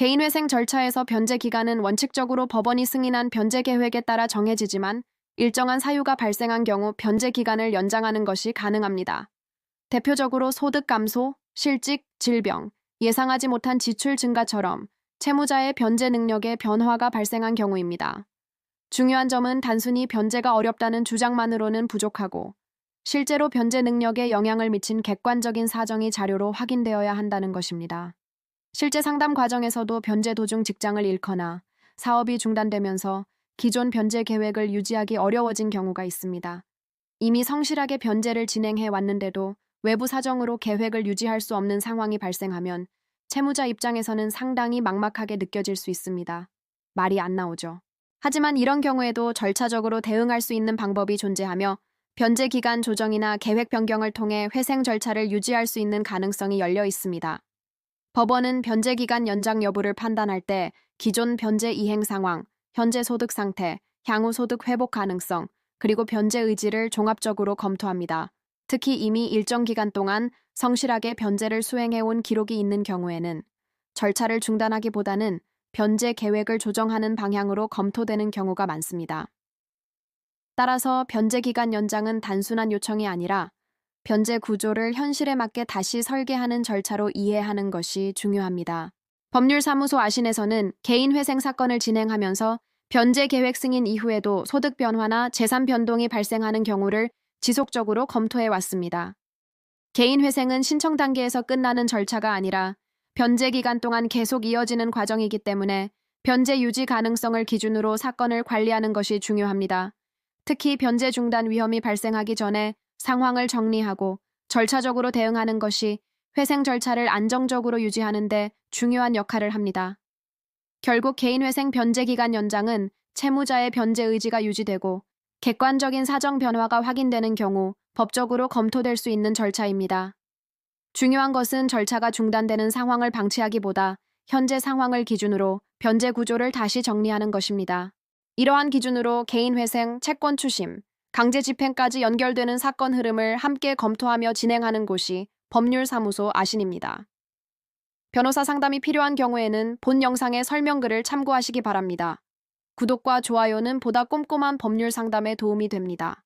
개인회생 절차에서 변제 기간은 원칙적으로 법원이 승인한 변제 계획에 따라 정해지지만 일정한 사유가 발생한 경우 변제 기간을 연장하는 것이 가능합니다. 대표적으로 소득 감소, 실직, 질병, 예상하지 못한 지출 증가처럼 채무자의 변제 능력에 변화가 발생한 경우입니다. 중요한 점은 단순히 변제가 어렵다는 주장만으로는 부족하고 실제로 변제 능력에 영향을 미친 객관적인 사정이 자료로 확인되어야 한다는 것입니다. 실제 상담 과정에서도 변제 도중 직장을 잃거나 사업이 중단되면서 기존 변제 계획을 유지하기 어려워진 경우가 있습니다. 이미 성실하게 변제를 진행해 왔는데도 외부 사정으로 계획을 유지할 수 없는 상황이 발생하면 채무자 입장에서는 상당히 막막하게 느껴질 수 있습니다. 말이 안 나오죠. 하지만 이런 경우에도 절차적으로 대응할 수 있는 방법이 존재하며 변제 기간 조정이나 계획 변경을 통해 회생 절차를 유지할 수 있는 가능성이 열려 있습니다. 법원은 변제 기간 연장 여부를 판단할 때 기존 변제 이행 상황, 현재 소득 상태, 향후 소득 회복 가능성, 그리고 변제 의지를 종합적으로 검토합니다. 특히 이미 일정 기간 동안 성실하게 변제를 수행해온 기록이 있는 경우에는 절차를 중단하기보다는 변제 계획을 조정하는 방향으로 검토되는 경우가 많습니다. 따라서 변제 기간 연장은 단순한 요청이 아니라 변제 구조를 현실에 맞게 다시 설계하는 절차로 이해하는 것이 중요합니다. 법률사무소 아신에서는 개인회생 사건을 진행하면서 변제 계획 승인 이후에도 소득 변화나 재산 변동이 발생하는 경우를 지속적으로 검토해 왔습니다. 개인회생은 신청 단계에서 끝나는 절차가 아니라 변제 기간 동안 계속 이어지는 과정이기 때문에 변제 유지 가능성을 기준으로 사건을 관리하는 것이 중요합니다. 특히 변제 중단 위험이 발생하기 전에 상황을 정리하고 절차적으로 대응하는 것이 회생 절차를 안정적으로 유지하는 데 중요한 역할을 합니다. 결국 개인회생 변제 기간 연장은 채무자의 변제 의지가 유지되고 객관적인 사정 변화가 확인되는 경우 법적으로 검토될 수 있는 절차입니다. 중요한 것은 절차가 중단되는 상황을 방치하기보다 현재 상황을 기준으로 변제 구조를 다시 정리하는 것입니다. 이러한 기준으로 개인회생, 채권 추심, 강제 집행까지 연결되는 사건 흐름을 함께 검토하며 진행하는 곳이 법률사무소 아신입니다. 변호사 상담이 필요한 경우에는 본 영상의 설명글을 참고하시기 바랍니다. 구독과 좋아요는 보다 꼼꼼한 법률 상담에 도움이 됩니다.